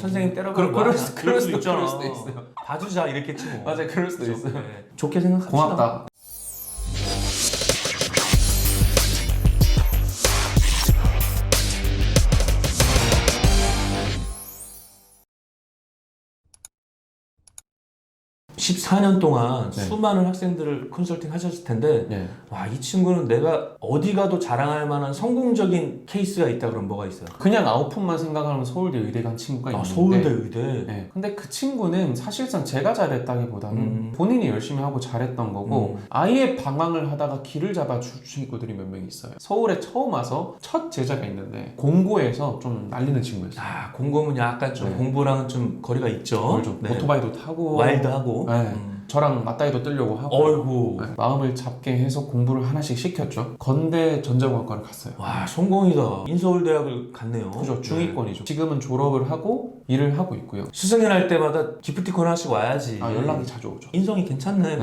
선생님 때려가는 거 그럴 아니야? 수도 있잖아. 그럴 수도 있어요. 봐주자 이랬겠지 뭐. 맞아요, 그럴 수도 그렇죠? 있어요. 네. 좋게 생각합시다. 고맙다. (14년) 동안 네. 수많은 학생들을 컨설팅 하셨을 텐데 네. 와, 이 친구는 내가 어디 가도 자랑할 만한 성공적인 케이스가 있다 그러면 뭐가 있어요? 그냥 아웃풋만 생각하면 서울대 의대 간 친구가 있는데 서울대 의대. 네. 근데 그 친구는 사실상 제가 잘했다기보다는 본인이 열심히 하고 잘했던 거고 아예 방황을 하다가 길을 잡아준 친구들이 몇 명 있어요. 서울에 처음 와서 첫 제자가 있는데 공고에서 좀 날리는 친구였어요. 아, 공고는 약간 좀 네. 공부랑은 좀 거리가 있죠. 그걸 네. 오토바이도 타고 와일드하고. 네. 저랑 맞다이도 뜨려고 하고 어이구. 네. 마음을 잡게 해서 공부를 하나씩 시켰죠. 건대 전자공학과를 갔어요. 와, 성공이다. 인서울대학을 갔네요. 그죠, 네. 중위권이죠. 지금은 졸업을 하고 일을 하고 있고요. 수승연 할 때마다 기프티콘 하나씩 와야지. 연락이 자주 오죠. 인성이 괜찮네.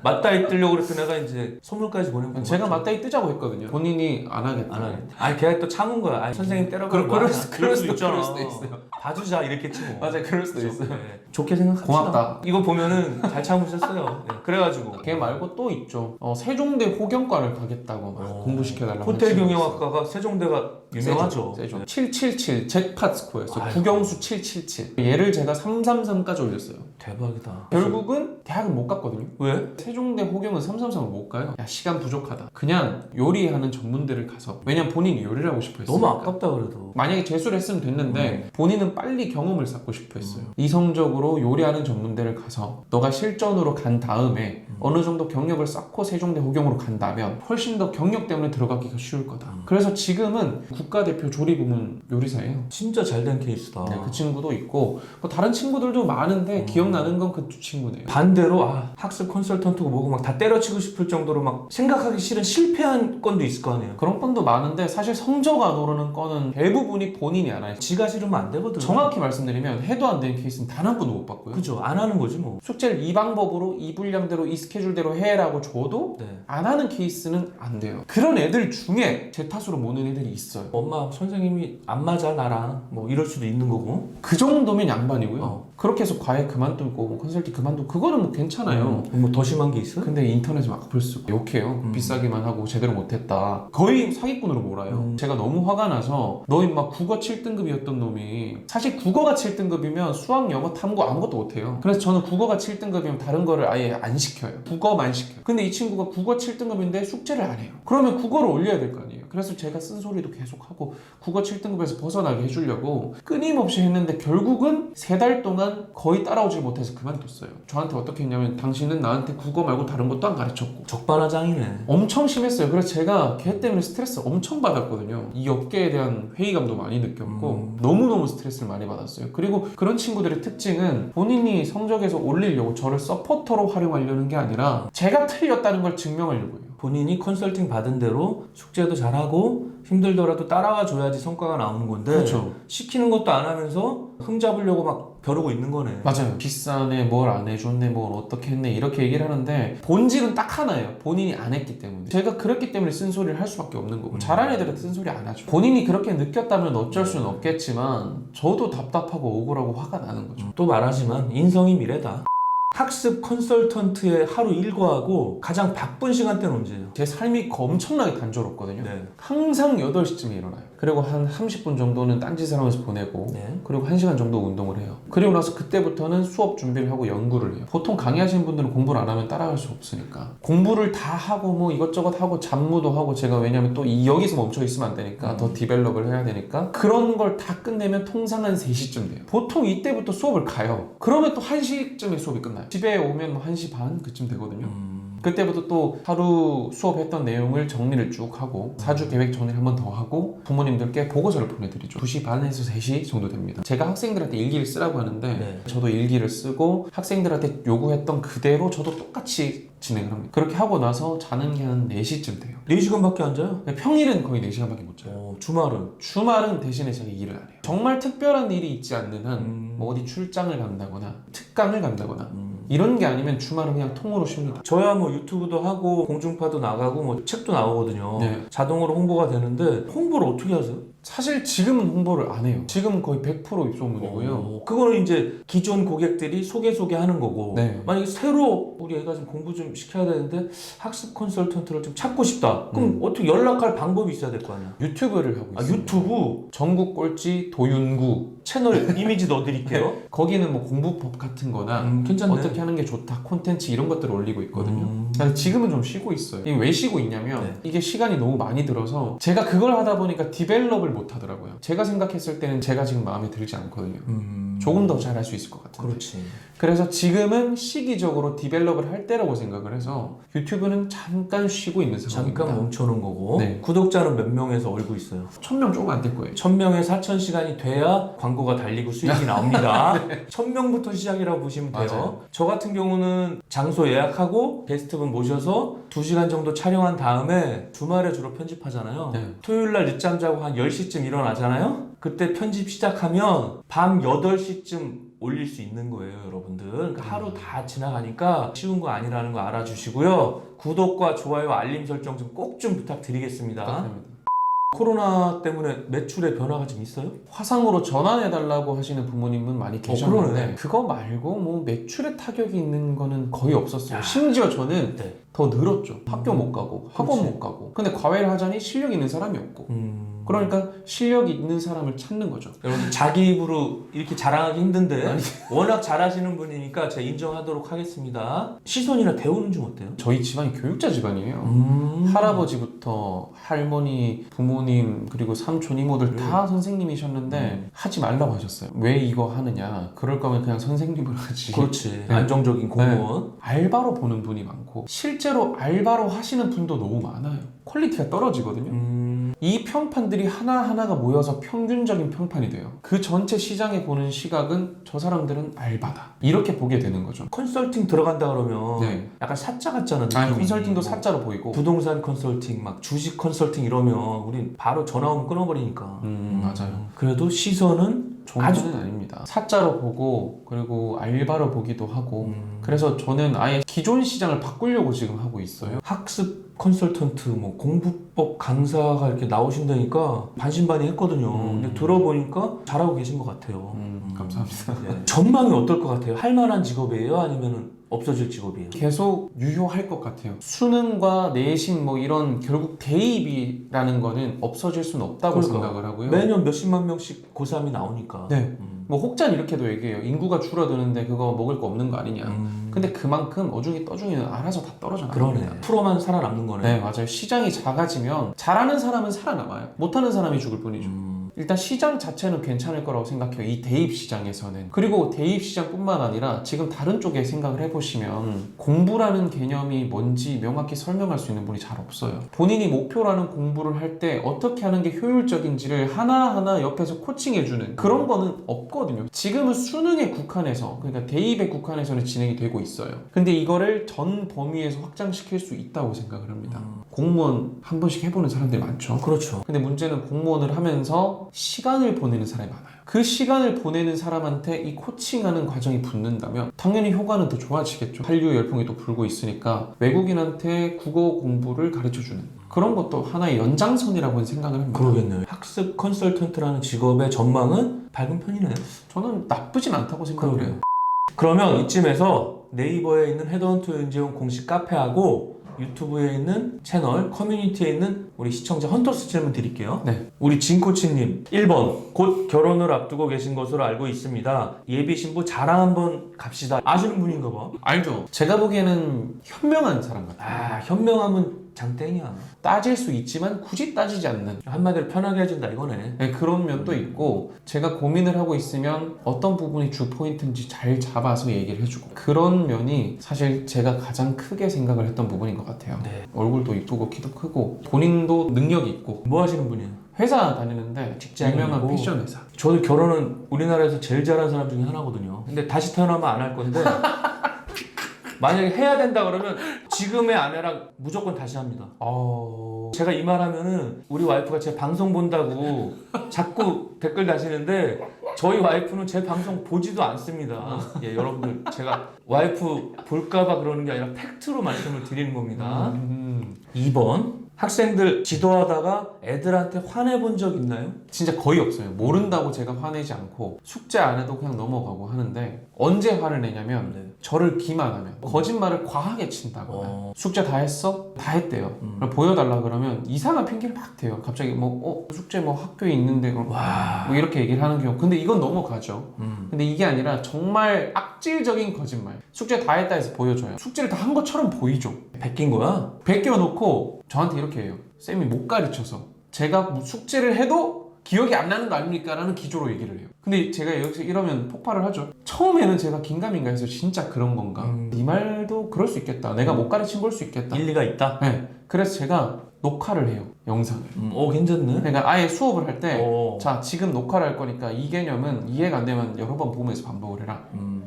맞다이 뜨려고 그랬더니 내가 이제 선물까지 보내면 제가 맞다이 뜨자고 했거든요. 본인이 안 하겠다. 안 하겠다. 아니, 걔가 또 참은 거야. 아니, 선생님 때려가는 거 아니야? 그럴 수도 있잖아. 있어요. 봐주자 이랬겠지 뭐. 맞아요, 그럴 수도 그렇죠? 있어요. 네. 좋게 생각합시다. 고맙다. 이거 보면은 잘 참으셨어요. 네. 그래가지고 걔 말고 또 있죠. 세종대 호경과를 가겠다고 막 공부시켜달라고. 호텔 경영학과가 세종대가 유명하죠. 세종. 777 잭팟 스코어였어요. 아이고. 국영수 777. 얘를 제가 333까지 올렸어요. 대박이다. 결국은 대학은 못 갔거든요. 왜? 세종대 호경은 333을 못 가요. 야, 시간 부족하다. 그냥 요리하는 전문대를 가서. 왜냐면 본인이 요리를 하고 싶어 했어요. 너무 아깝다 그래도. 만약에 재수를 했으면 됐는데 본인은 빨리 경험을 쌓고 싶어 했어요. 이성적으로 요리하는 전문대를 가서 너가 실전으로 간 다음에 어느 정도 경력을 쌓고 세종대 호경으로 간다면 훨씬 더 경력 때문에 들어가기가 쉬울 거다. 그래서 지금은 국가대표 조리부문 요리사예요. 진짜 잘된 케이스다. 네, 그 친구도 있고 뭐 다른 친구들도 많은데 기억나는 건 그 두 친구네요. 반대로 학습 컨설턴트고 뭐고 막 다 때려치고 싶을 정도로 막 생각하기 싫은 실패한 건도 있을 거 아니에요. 그런 건도 많은데 사실 성적 안 오르는 거는 대부분이 본인이 안 해요. 지가 싫으면 안 되거든. 정확히 말씀드리면 해도 안 되는 케이스는 단 한 번도 못 봤고요. 그죠. 안 하는 거지 뭐. 숙제를 이 방법으로 이 분량대로 이 스케줄대로 해라고 줘도 네. 안 하는 케이스는 안 돼요. 그런 애들 중에 제 탓으로 모는 애들이 있어요. 엄마 선생님이 안 맞아 나랑 뭐 이럴 수도 있는 거고. 그 정도면 양반이고요. 그렇게 해서 과외 그만두고 뭐 컨설팅 그만두고 그거는 뭐 괜찮아요. 뭐 더 심한 게 있어? 근데 인터넷에 막 볼수록 욕해요. 비싸기만 하고 제대로 못했다. 거의 사기꾼으로 몰아요. 제가 너무 화가 나서 너 임마 국어 7등급이었던 놈이 사실 국어가 7등급이면 수학, 영어, 탐구 아무것도 못해요. 그래서 저는 국어가 7등급이면 다른 거를 아예 안 시켜요. 국어만 시켜요. 근데 이 친구가 국어 7등급인데 숙제를 안 해요. 그러면 국어를 올려야 될 거 아니에요. 그래서 제가 쓴소리도 계속하고 국어 7등급에서 벗어나게 해주려고 끊임없이 했는데 결국은 3달 동안 거의 따라오지 못해서 그만뒀어요. 저한테 어떻게 했냐면 당신은 나한테 국어 말고 다른 것도 안 가르쳤고 적반하장이네. 엄청 심했어요. 그래서 제가 걔 때문에 스트레스 엄청 받았거든요. 이 업계에 대한 회의감도 많이 느꼈고 너무너무 스트레스를 많이 받았어요. 그리고 그런 친구들의 특징은 본인이 성적에서 올리려고 저를 서포터로 활용하려는 게 아니라 제가 틀렸다는 걸 증명하려고 해요. 본인이 컨설팅 받은 대로 숙제도 잘하고 힘들더라도 따라와 줘야지 성과가 나오는 건데 그렇죠. 시키는 것도 안 하면서 흠잡으려고 막 벼르고 있는 거네. 맞아요. 비싸네, 뭘 안 해줬네, 뭘 어떻게 했네 이렇게 얘기를 하는데 본질은 딱 하나예요. 본인이 안 했기 때문에. 제가 그랬기 때문에 쓴소리를 할 수밖에 없는 거고 잘하는 애들한테 쓴소리 안 하죠. 본인이 그렇게 느꼈다면 어쩔 수는 없겠지만 저도 답답하고 억울하고 화가 나는 거죠. 또 말하지만 인성이 미래다. 학습 컨설턴트의 하루 일과하고 가장 바쁜 시간대는 언제예요? 제 삶이 엄청나게 단조롭거든요. 네. 항상 8시쯤에 일어나요. 그리고 한 30분 정도는 딴짓을 하면서 보내고 네. 그리고 1시간 정도 운동을 해요. 그리고 나서 그때부터는 수업 준비를 하고 연구를 해요. 보통 강의하시는 분들은 공부를 안 하면 따라갈 수 없으니까 공부를 다 하고 뭐 이것저것 하고 잡무도 하고 제가 왜냐면 또 여기서 멈춰 있으면 안 되니까 더 디벨롭을 해야 되니까 그런 걸 다 끝내면 통상 한 3시쯤 돼요. 보통 이때부터 수업을 가요. 그러면 또 1시쯤에 수업이 끝나요. 집에 오면 뭐 1시 반 그쯤 되거든요. 그때부터 또 하루 수업했던 내용을 정리를 쭉 하고 4주 계획 정리를 한 번 더 하고 부모님들께 보고서를 보내드리죠. 2시 반에서 3시 정도 됩니다. 제가 학생들한테 일기를 쓰라고 하는데 네. 저도 일기를 쓰고 학생들한테 요구했던 그대로 저도 똑같이 진행을 합니다. 그렇게 하고 나서 자는 게 한 4시쯤 돼요. 4시간밖에 안 자요? 평일은 거의 4시간밖에 못 자요. 주말은? 주말은 대신에 제가 일을 안 해요. 정말 특별한 일이 있지 않는 한 뭐 어디 출장을 간다거나 특강을 간다거나 이런 게 아니면 주말은 그냥 통으로 쉽니다. 저야 뭐 유튜브도 하고 공중파도 나가고 뭐 책도 나오거든요. 네. 자동으로 홍보가 되는데 홍보를 어떻게 하세요? 사실 지금은 홍보를 안 해요. 지금은 거의 100% 입소문이고요. 그거는 이제 기존 고객들이 소개하는 거고 네. 만약에 새로 우리 애가 좀 공부 좀 시켜야 되는데 학습 컨설턴트를 좀 찾고 싶다. 그럼 어떻게 연락할 방법이 있어야 될 거 아니야? 유튜브를 하고 아, 있어요. 유튜브 전국 꼴찌 도윤구. 채널 이미지 넣어드릴게요. 거기는 뭐 공부법 같은 거나 괜찮네. 어떻게 하는 게 좋다 콘텐츠 이런 것들을 올리고 있거든요. 근데 지금은 좀 쉬고 있어요. 이게 왜 쉬고 있냐면 네. 이게 시간이 너무 많이 들어서 제가 그걸 하다 보니까 디벨롭을 못 하더라고요. 제가 생각했을 때는 제가 지금 마음에 들지 않거든요. 조금 더 잘할 수 있을 것 같은데. 그렇지. 그래서 지금은 시기적으로 디벨롭을 할 때라고 생각을 해서 유튜브는 잠깐 쉬고 있는 상황입니다. 잠깐 멈춰놓은 거고 네. 구독자는 몇 명에서 얼고 있어요? 1000명 조금 안 될 거예요. 1000명에 4000시간이 돼야 광고가 달리고 수익이 나옵니다. 1000명부터 시작이라고 보시면 돼요. 맞아요. 저 같은 경우는 장소 예약하고 게스트분 모셔서 2시간 정도 촬영한 다음에 주말에 주로 편집하잖아요. 네. 토요일날 늦잠 자고 한 10시쯤 일어나잖아요. 그때 편집 시작하면 밤 8시쯤 올릴 수 있는 거예요, 여러분들. 그러니까 하루 다 지나가니까 쉬운 거 아니라는 거 알아주시고요. 구독과 좋아요, 알림 설정 좀 꼭 좀 부탁드리겠습니다. 부탁드립니다. 코로나 때문에 매출의 변화가 좀 있어요? 화상으로 전환해달라고 하시는 부모님은 많이 그러네. 계셨는데 그거 말고 뭐 매출에 타격이 있는 거는 거의 없었어요. 야. 심지어 저는 네. 더 늘었죠. 학교 못 가고 학원 그렇지. 못 가고. 근데 과외를 하자니 실력 있는 사람이 없고. 그러니까 실력 있는 사람을 찾는 거죠. 여러분 자기 입으로 이렇게 자랑하기 힘든데 워낙 잘하시는 분이니까 제가 인정하도록 하겠습니다. 시선이나 대우는 좀 어때요? 저희 집안이 교육자 집안이에요. 할아버지부터 할머니, 부모님, 그리고 삼촌, 이모들 다 선생님이셨는데 하지 말라고 하셨어요. 왜 이거 하느냐? 그럴 거면 그냥 선생님을 하지. 그렇지. 네. 안정적인 공무원. 네. 알바로 보는 분이 많고 실제로 알바로 하시는 분도 너무 많아요. 퀄리티가 떨어지거든요. 이 평판들이 하나하나가 모여서 평균적인 평판이 돼요. 그 전체 시장에 보는 시각은 저 사람들은 알바다. 이렇게 보게 되는 거죠. 컨설팅 들어간다 그러면 네. 약간 사짜 같잖아. 아니, 느낌이. 컨설팅도 사짜로 보이고. 부동산 컨설팅, 막 주식 컨설팅 이러면 우린 바로 전화 오면 끊어버리니까. 맞아요. 그래도 시선은 정도는 아닙니다. 사짜로 보고 그리고 알바로 보기도 하고 그래서 저는 아예 기존 시장을 바꾸려고 지금 하고 있어요. 학습 컨설턴트, 뭐 공부법 강사가 이렇게 나오신다니까 반신반의했거든요. 근데 들어보니까 잘하고 계신 것 같아요. 감사합니다. 네. 전망이 어떨 것 같아요? 할 만한 직업이에요? 아니면 없어질 직업이에요? 계속 유효할 것 같아요. 수능과 내신 뭐 이런 결국 대입이라는 거는 없어질 수는 없다고 그러니까. 생각을 하고요. 매년 몇십만 명씩 고3이 나오니까. 네. 뭐 혹자는 이렇게도 얘기해요. 인구가 줄어드는데 그거 먹을 거 없는 거 아니냐. 근데 그만큼 어중이 떠중이는 알아서 다 떨어져 나갑니다. 그러네. 프로만 살아남는 거네. 네, 맞아요. 시장이 작아지면 잘하는 사람은 살아남아요. 못하는 사람이 죽을 뿐이죠. 일단 시장 자체는 괜찮을 거라고 생각해요. 이 대입 시장에서는. 그리고 대입 시장뿐만 아니라 지금 다른 쪽에 생각을 해보시면 공부라는 개념이 뭔지 명확히 설명할 수 있는 분이 잘 없어요. 본인이 목표라는 공부를 할 때 어떻게 하는 게 효율적인지를 하나하나 옆에서 코칭해주는 그런 거는 없거든요. 지금은 수능에 국한해서 그러니까 대입에 국한해서는 진행이 되고 있어요. 근데 이거를 전 범위에서 확장시킬 수 있다고 생각을 합니다. 공무원 한 번씩 해보는 사람들이 많죠. 그렇죠. 근데 문제는 공무원을 하면서 시간을 보내는 사람이 많아요. 그 시간을 보내는 사람한테 이 코칭하는 과정이 붙는다면 당연히 효과는 더 좋아지겠죠. 한류 열풍이 또 불고 있으니까 외국인한테 국어 공부를 가르쳐주는 그런 것도 하나의 연장선이라고 생각을 합니다. 그러겠네요. 학습 컨설턴트라는 직업의 전망은 밝은 편이네요. 저는 나쁘진 않다고 생각을 해요. 그러면 이쯤에서 네이버에 있는 헤드헌터 윤재용 공식 카페하고 유튜브에 있는 채널, 커뮤니티에 있는 우리 시청자 헌터스 질문 드릴게요. 네. 우리 진코치님 1번 곧 결혼을 앞두고 계신 것으로 알고 있습니다. 예비 신부 자랑 한번 갑시다. 아시는 분인가 봐. 알죠. 제가 보기에는 현명한 사람 같아요. 아, 현명하면 장땡이야. 따질 수 있지만 굳이 따지지 않는 한마디로 편하게 해준다 이거네. 네, 그런 면도 있고 제가 고민을 하고 있으면 어떤 부분이 주 포인트인지 잘 잡아서 얘기를 해주고 그런 면이 사실 제가 가장 크게 생각을 했던 부분인 것 같아요. 네. 얼굴도 이쁘고 키도 크고 본인도 능력이 있고 뭐 하시는 분이에요? 회사 다니는데 직장인이고. 유명한 패션 회사. 저도 결혼은 우리나라에서 제일 잘하는 사람 중에 하나거든요. 근데 다시 태어나면 안 할 건데 만약에 해야 된다 그러면 지금의 아내랑 무조건 다시 합니다. 제가 이 말하면은 우리 와이프가 제 방송 본다고 자꾸 댓글 다시는데 저희 와이프는 제 방송 보지도 않습니다. 예, 여러분들 제가 와이프 볼까봐 그러는 게 아니라 팩트로 말씀을 드리는 겁니다. 2번 학생들 지도하다가 애들한테 화내본 적 있나요? 진짜 거의 없어요. 모른다고 제가 화내지 않고 숙제 안 해도 그냥 넘어가고 하는데 언제 화를 내냐면 네. 저를 기만하면 거짓말을 과하게 친다거나 숙제 다 했어? 다 했대요. 그럼 보여달라 그러면 이상한 핑계를 막 대요. 갑자기 뭐 숙제 뭐 학교에 있는데 그럼 와. 뭐 이렇게 얘기를 하는 경우. 근데 이건 넘어가죠. 근데 이게 아니라 정말 악질적인 거짓말. 숙제 다 했다 해서 보여줘요. 숙제를 다 한 것처럼 보이죠. 베낀 거야? 베껴놓고 저한테 이렇게 해요. 쌤이 못 가르쳐서 제가 뭐 숙제를 해도 기억이 안 나는 거 아닙니까? 라는 기조로 얘기를 해요. 근데 제가 여기서 이러면 폭발을 하죠. 처음에는 제가 긴가민가 해서 진짜 그런 건가? 네 말도 그럴 수 있겠다. 내가 못 가르친 걸 수 있겠다. 일리가 있다? 네. 그래서 제가 녹화를 해요. 영상을. 괜찮네. 그러니까 아예 수업을 할 때 오. 자, 지금 녹화를 할 거니까 이 개념은 이해가 안 되면 여러 번 보면서 반복을 해라.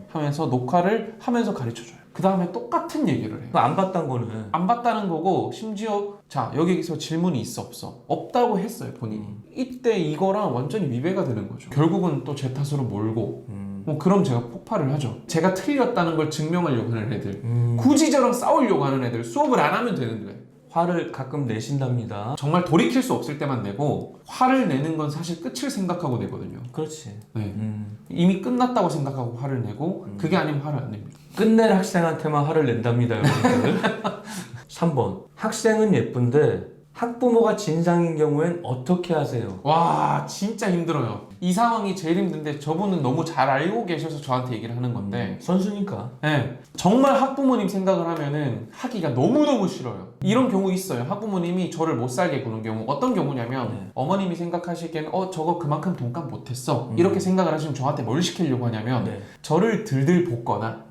하면서 녹화를 하면서 가르쳐줘요. 그 다음에 똑같은 얘기를 해요. 안 봤단 거는 안 봤다는 거고 심지어 자 여기서 질문이 있어 없어? 없다고 했어요 본인이. 이때 이거랑 완전히 위배가 되는 거죠. 결국은 또 제 탓으로 몰고 뭐 그럼 제가 폭발을 하죠. 제가 틀렸다는 걸 증명하려고 하는 애들 굳이 저랑 싸우려고 하는 애들 수업을 안 하면 되는데 화를 가끔 내신답니다. 정말 돌이킬 수 없을 때만 내고 화를 내는 건 사실 끝을 생각하고 내거든요. 그렇지. 네. 이미 끝났다고 생각하고 화를 내고 그게 아니면 화를 안 냅니다. 끝낼 학생한테만 화를 낸답니다, 여러분들. 3번. 학생은 예쁜데 학부모가 진상인 경우엔 어떻게 하세요? 와 진짜 힘들어요. 이 상황이 제일 힘든데 저분은 너무 잘 알고 계셔서 저한테 얘기를 하는 건데 선수니까. 네, 정말 학부모님 생각을 하면은 하기가 너무너무 싫어요. 이런 경우 있어요. 학부모님이 저를 못 살게 구는 경우. 어떤 경우냐면 어머님이 생각하시기에는 저거 그만큼 돈값 못했어 이렇게 생각을 하시면 저한테 뭘 시키려고 하냐면 저를 들들 볶거나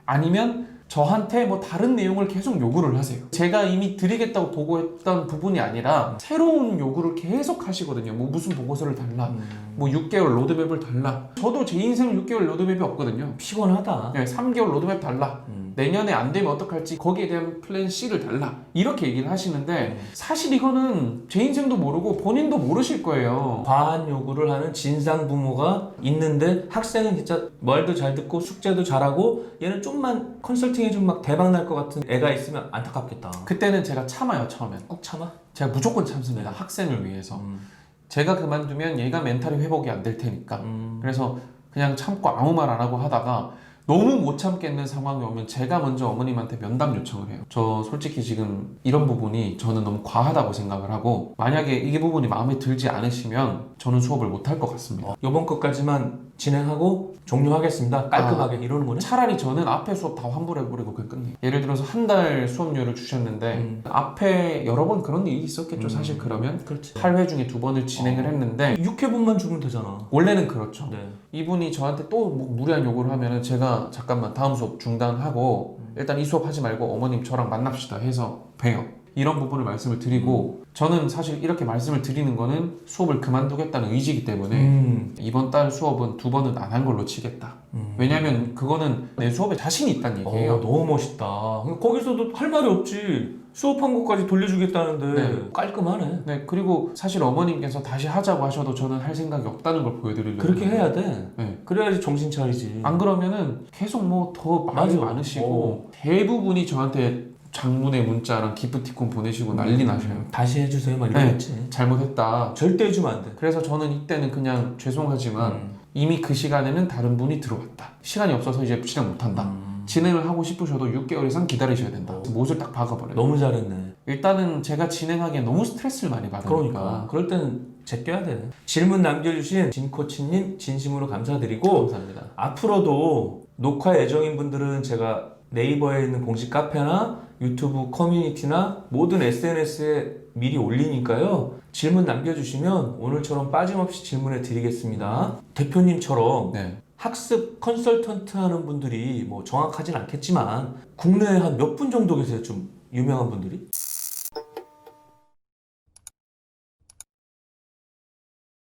아니면 저한테 뭐 다른 내용을 계속 요구를 하세요. 제가 이미 드리겠다고 보고했던 부분이 아니라 새로운 요구를 계속 하시거든요. 뭐 무슨 보고서를 달라, 뭐 6개월 로드맵을 달라. 저도 제 인생 6개월 로드맵이 없거든요. 피곤하다. 네, 3개월 로드맵 달라. 내년에 안 되면 어떡할지 거기에 대한 플랜 C를 달라. 이렇게 얘기를 하시는데 사실 이거는 제 인생도 모르고 본인도 모르실 거예요. 과한 요구를 하는 진상 부모가 있는데 학생은 진짜 말도 잘 듣고 숙제도 잘하고 얘는 좀만 컨설팅 해주면 막 대박 날 것 같은 애가 있으면 안타깝겠다. 그때는 제가 참아요. 처음엔 꼭 참아? 제가 무조건 참습니다. 학생을 위해서. 제가 그만두면 얘가 멘탈이 회복이 안 될 테니까. 그래서 그냥 참고 아무 말 안 하고 하다가 너무 못 참겠는 상황이 오면 제가 먼저 어머님한테 면담 요청을 해요. 저 솔직히 지금 이런 부분이 저는 너무 과하다고 생각을 하고 만약에 이 부분이 마음에 들지 않으시면 저는 수업을 못 할 것 같습니다. 이번 것까지만 진행하고 종료하겠습니다. 깔끔하게 이러는 거네? 차라리 저는 앞에 수업 다 환불해버리고 그냥 끝내요. 예를 들어서 한 달 수업료를 주셨는데 앞에 여러 번 그런 일이 있었겠죠. 사실 그러면 그렇지. 8회 중에 2번을 진행을 했는데 6회분만 주면 되잖아. 원래는 그렇죠. 네. 이분이 저한테 또 뭐 무리한 요구를 하면은 제가 잠깐만 다음 수업 중단하고 일단 이 수업 하지 말고 어머님 저랑 만납시다 해서 봬요. 이런 부분을 말씀을 드리고 저는 사실 이렇게 말씀을 드리는 거는 수업을 그만두겠다는 의지이기 때문에 이번 달 수업은 2번은 안 한 걸로 치겠다. 왜냐면 그거는 내 수업에 자신이 있다는 얘기예요. 너무 멋있다. 거기서도 할 말이 없지. 수업한 것까지 돌려주겠다는데 네. 깔끔하네. 네, 그리고 사실 어머님께서 다시 하자고 하셔도 저는 할 생각이 없다는 걸 보여드리려고 그렇게 해야 돼. 네. 그래야지 정신 차리지. 안 그러면은 계속 뭐 더 말이 맞아. 많으시고 대부분이 저한테 장문의 문자랑 기프티콘 보내시고 난리 나셔요. 다시 해주세요 막 이러겠지. 잘못했다. 절대 해주면 안 돼. 그래서 저는 이때는 그냥 죄송하지만 이미 그 시간에는 다른 분이 들어왔다. 시간이 없어서 이제 진행 못한다. 진행을 하고 싶으셔도 6개월 이상 기다리셔야 된다. 못을 딱 박아버려요. 너무 잘했네. 일단은 제가 진행하기엔 너무 스트레스를 많이 받으니까. 그러니까 그럴 때는 제껴야 돼. 질문 남겨주신 진코치님 진심으로 감사드리고 감사합니다. 앞으로도 녹화 예정인 분들은 제가 네이버에 있는 공식 카페나 유튜브 커뮤니티나 모든 SNS에 미리 올리니까요. 질문 남겨주시면 오늘처럼 빠짐없이 질문해 드리겠습니다. 대표님처럼 네. 학습 컨설턴트 하는 분들이 뭐 정확하진 않겠지만 국내에 한 몇 분 정도 계세요? 좀 유명한 분들이?